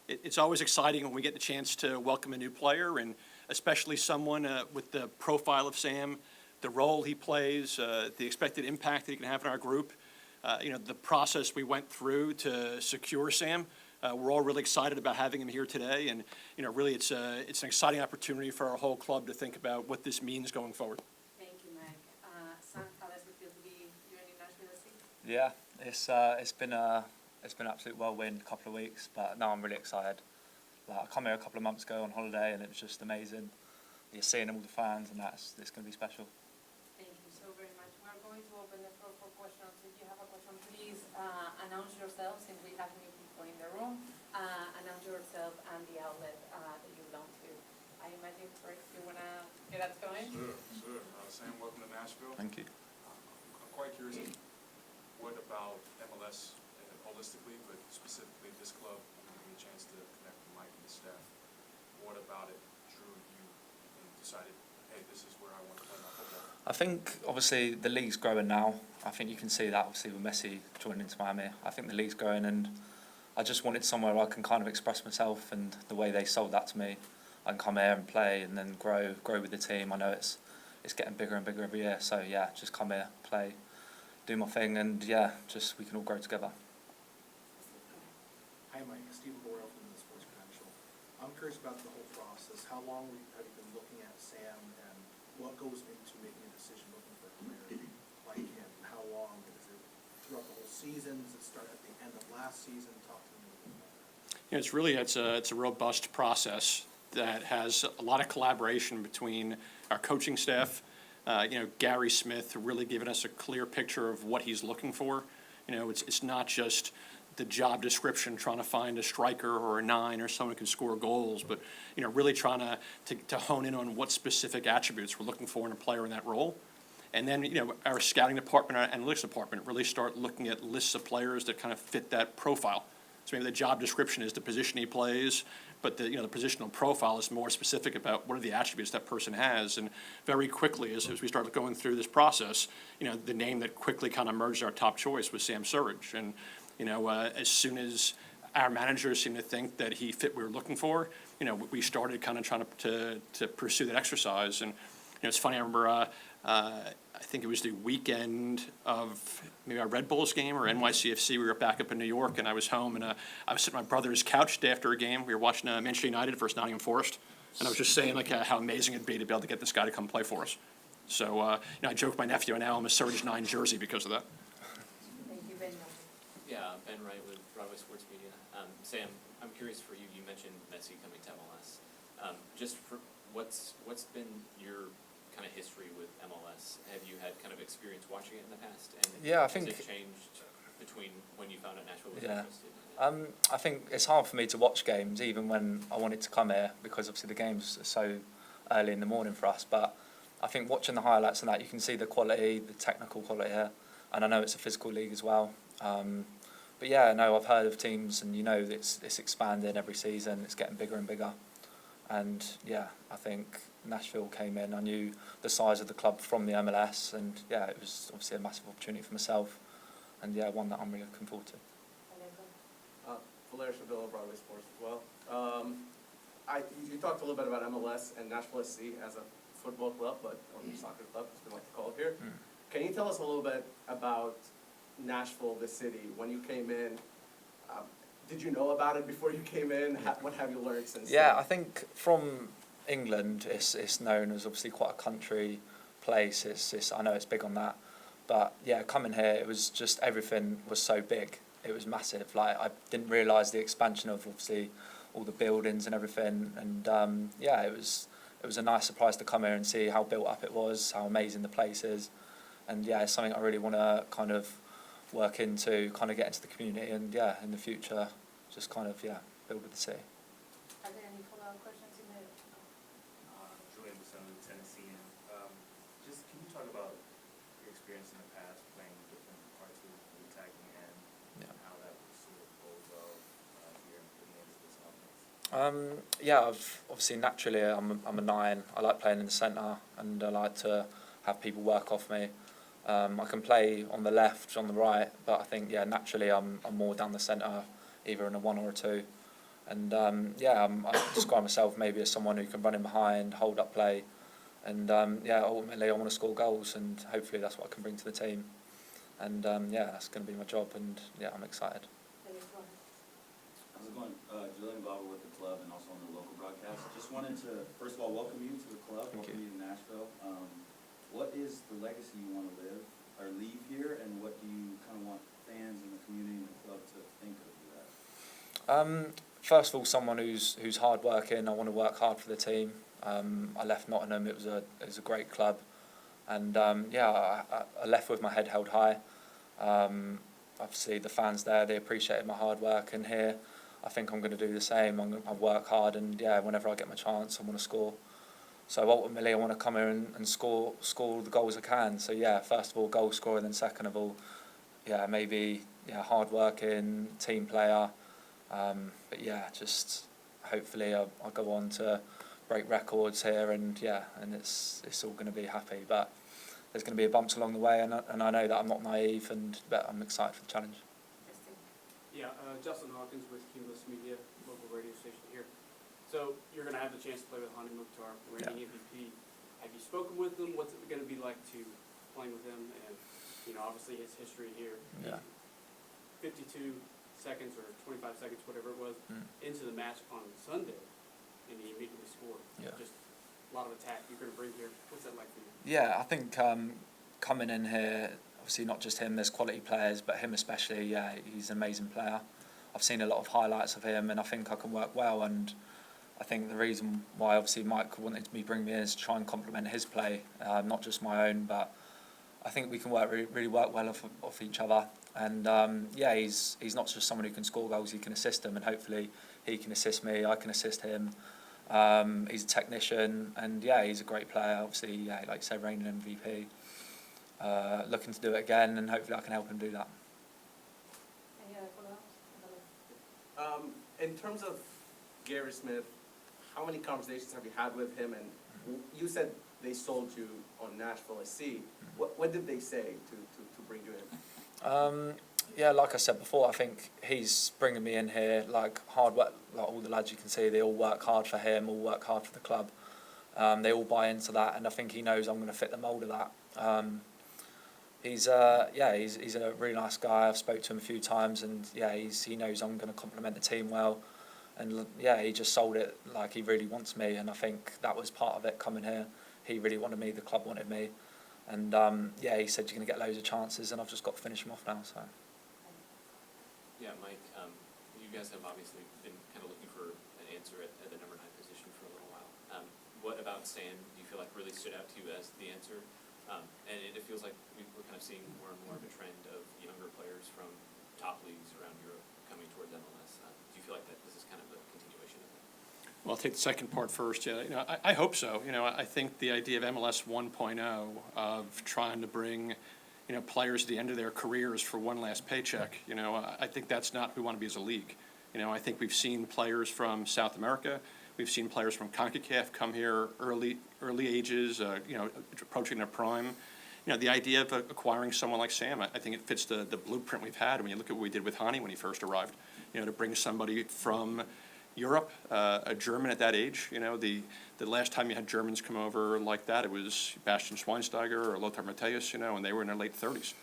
it's always exciting when we get the chance to welcome a new player, and especially someone with the profile of Sam, the role he plays, the expected impact that he can have in our group. The process we went through to secure Sam. We're all really excited about having him here today, and really it's an exciting opportunity for our whole club to think about what this means going forward. Thank you, Mike. Sam, how does it feel to be joining Nashville SC? Yeah, it's been an absolute whirlwind couple of weeks, but now I'm really excited. Like, I come here a couple of months ago on holiday, and it was just amazing. You're seeing all the fans, and it's going to be special. Thank you so very much. We're going to open the floor for questions. If you have a question, please announce yourself, since we have new people in the room. Announce yourself and the outlet that you belong to. I imagine, Rick, you want to get us going? Sure. Sam, welcome to Nashville. Thank you. I'm quite curious, what about MLS holistically, but specifically this club, giving me a chance to connect with Mike and the staff. What about it drew you and decided, hey, this is where I want to play my football? I think, obviously, the league's growing now. I think you can see that, obviously, with Messi joining into Miami. I think the league's growing, and I just wanted somewhere where I can kind of express myself, and the way they sold that to me, I can come here and play and then grow with the team. I know it's getting bigger and bigger every year, so yeah, just come here, play, do my thing, and yeah, just we can all grow together. Hi, Mike. Stephen Boyle from the Sports Credential. I'm curious about the whole process. How long have you been looking at Sam, and what goes into making a decision looking for a player like him? How long? Is it throughout the whole season? Does it start at the end of last season? Talk to me a little bit about that. It's a robust process that has a lot of collaboration between our coaching staff. Gary Smith really giving us a clear picture of what he's looking for. It's not just the job description trying to find a striker or a 9 or someone who can score goals, but really trying to hone in on what specific attributes we're looking for in a player in that role. And then our scouting department, our analytics department really start looking at lists of players that kind of fit that profile. So maybe the job description is the position he plays, but the positional profile is more specific about what are the attributes that person has. And very quickly, as we started going through this process, the name that quickly kind of emerged our top choice was Sam Surridge. And as soon as our managers seemed to think that he fit what we were looking for, we started kind of trying to pursue that exercise. And it's funny, I remember I think it was the weekend of maybe our Red Bulls game or NYCFC. We were back up in New York, and I was home, and I was sitting on my brother's couch after a game. We were watching Manchester United versus Nottingham Forest, and I was just saying how amazing it'd be to be able to get this guy to come play for us. So I joke with my nephew, and now I'm a Surridge 9 jersey because of that. Thank you, Ben. Yeah, Ben Wright with Broadway Sports Media. Sam, I'm curious for you. You mentioned Messi coming to MLS. Just for what's been your kind of history with MLS? Have you had kind of experience watching it in the past? And yeah, I think has it changed between when you found out Nashville was yeah. interested? I think it's hard for me to watch games even when I wanted to come here, because obviously the games are so early in the morning for us. But I think watching the highlights and that, you can see the quality, the technical quality here, and I know it's a physical league as well. But yeah, no, I've heard of teams, and it's expanding every season. It's getting bigger and bigger. And yeah, I think Nashville came in. I knew the size of the club from the MLS, and yeah, it was obviously a massive opportunity for myself, and yeah, one that I'm really looking forward to. Valeria Shavilla, Broadway Sports as well. You talked a little bit about MLS and Nashville SC as a football club, but or soccer club, as we like to call it here. Can you tell us a little bit about Nashville, the city? When you came in, did you know about it before you came in? What have you learned since Yeah, then? I think from England, it's known as obviously quite a country place. I know it's big on that, but yeah, coming here, it was just everything was so big. It was massive. Like, I didn't realise the expansion of obviously all the buildings and everything, and yeah, it was a nice surprise to come here and see how built up it was, how amazing the place is, and yeah, it's something I really want to kind of work into, kind of get into the community, and yeah, in the future, just kind of build with the city. Are there any follow-up questions in there? Julian Busano, Tennessee. Just can you talk about your experience in the past playing different parts of the attacking end, and how that sort of goes well here in this offense? Yeah, I've obviously naturally I'm a 9. I like playing in the centre, and I like to have people work off me. I can play on the left, on the right, but I think naturally I'm more down the centre, either in a 1 or a 2. And I describe myself maybe as someone who can run in behind, hold up play, and ultimately I want to score goals, and hopefully that's what I can bring to the team. And that's going to be my job, and I'm excited. How's it going? Julian Glauber with the club and also on the local broadcast. Just wanted to, first of all, welcome you to the club, welcome you to Nashville. What is the legacy you want to live or leave here, and what do you kind of want fans and the community and the club to think of you as? First of all, someone who's hard working. I want to work hard for the team. I left Nottingham. It was a great club, and I left with my head held high. Obviously, the fans there, they appreciated my hard work, and here I think I'm going to do the same. I work hard, and whenever I get my chance, I want to score. So ultimately, I want to come here and score the goals I can. So first of all, goal scorer, then second of all, maybe hard working, team player. But just hopefully I'll go on to break records here, and it's all going to be happy. But there's going to be bumps along the way, and I know that I'm not naive, but I'm excited for the challenge. Justin Hawkins with Cumulus Media, local radio station here. So you're going to have the chance to play with Hani Mukhtar, reigning MVP. Have you spoken with him? What's it going to be like to playing with him? And obviously his history here. 52 seconds or 25 seconds, whatever it was, into the match on Sunday, and he immediately scored. Just a lot of attack you're going to bring here. What's that like for you? I think coming in here, obviously not just him, there's quality players, but him especially, he's an amazing player. I've seen a lot of highlights of him, and I think I can work well, and I think the reason why obviously Mike wanted me to bring me in is to try and complement his play, not just my own, but I think we can really work well off each other. And he's not just someone who can score goals, he can assist them, and hopefully he can assist me, I can assist him. He's a technician, and he's a great player. Obviously, like you said, reigning MVP. Looking to do it again, and hopefully I can help him do that. Any other follow-ups? In terms of Gary Smith, how many conversations have you had with him? And you said they sold you on Nashville SC. What did they say to bring you in? Like I said before, I think he's bringing me in here, like hard work, like all the lads you can see, they all work hard for him, all work hard for the club. They all buy into that, and I think he knows I'm going to fit the mould of that. He's a really nice guy. I've spoke to him a few times, and he knows I'm going to complement the team well. And he just sold it like he really wants me, and I think that was part of it coming here. He really wanted me, the club wanted me, and he said you're going to get loads of chances, and I've just got to finish him off now. So. Yeah, Mike, you guys have obviously been kind of looking for an answer at the number 9 position for a little while. What about Sam do you feel like really stood out to you as the answer? And it feels like we're kind of seeing more and more of a trend of younger players from top leagues around Europe coming towards MLS. Do you feel like that this is kind of a continuation of that? Well, I'll take the second part first. I hope so. I think the idea of MLS 1.0, of trying to bring players at the end of their careers for one last paycheck, I think that's not who we want to be as a league. I think we've seen players from South America, we've seen players from CONCACAF come here early ages, approaching their prime. The idea of acquiring someone like Sam, I think it fits the blueprint we've had. When you look at what we did with Hani when he first arrived, to bring somebody from Europe, a German at that age. The last time you had Germans come over like that, it was Bastian Schweinsteiger or Lothar Matthäus, and they were in their late 30s.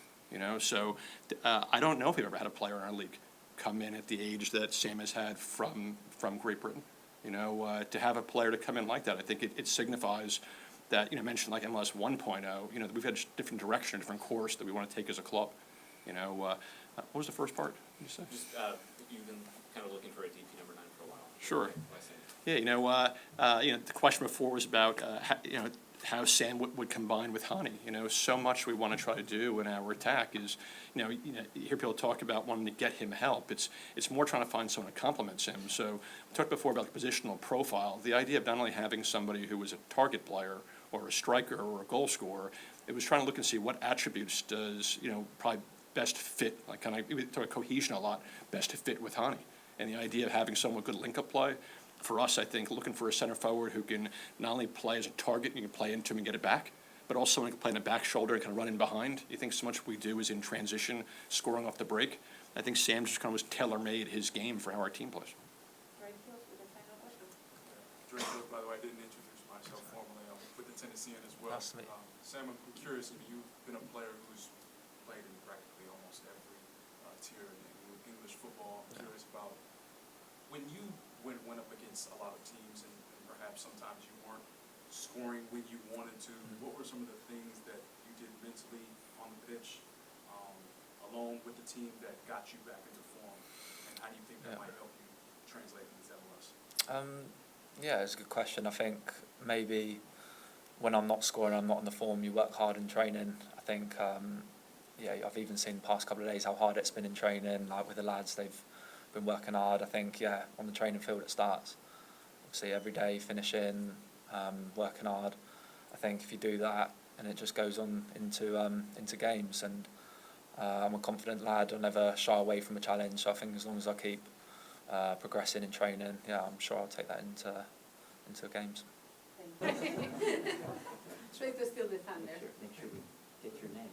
So I don't know if we've ever had a player in our league come in at the age that Sam has had from Great Britain. To have a player to come in like that, I think it signifies that, mentioned like MLS 1.0, we've had a different direction, a different course that we want to take as a club. What was the first part you said? Just you've been kind of looking for a DP number 9 for a while. Sure. Why Sam? The question before was about, how Sam would combine with Hani. So much we want to try to do in our attack is, you hear people talk about wanting to get him help. It's more trying to find someone that complements him. So we talked before about the positional profile. The idea of not only having somebody who was a target player or a striker or a goal scorer, it was trying to look and see what attributes does, probably best fit, like kind of, we talk about cohesion a lot, best to fit with Hani. And the idea of having someone with good link-up play, for us, I think, looking for a center forward who can not only play as a target, you can play into him and get it back, but also someone who can play in the back shoulder and kind of run in behind. You think so much we do is in transition, scoring off the break. I think Sam just kind of was tailor-made his game for how our team plays. Great. director, by the way, I didn't introduce myself formally. I'm with the Tennessean as well. Nice to meet you. Sam, I'm curious, you've been a player who's played in practically almost every tier in English football. I'm curious about when you went up against a lot of teams and perhaps sometimes you weren't scoring when you wanted to. What were some of the things that you did mentally on the pitch, along with the team, that got you back into form? And how do you think that might help you translate into MLS? Yeah, it's a good question. I think maybe when I'm not scoring, I'm not in the form, you work hard in training. I think, I've even seen the past couple of days how hard it's been in training, like with the lads, they've been working hard. I think, on the training field it starts. Obviously every day finishing, working hard. I think if you do that, and it just goes on into games, and I'm a confident lad, I'll never shy away from a challenge, so I think as long as I keep progressing in training, I'm sure I'll take that into games. Thank you. Try to steal the thunder. Make sure we get your name.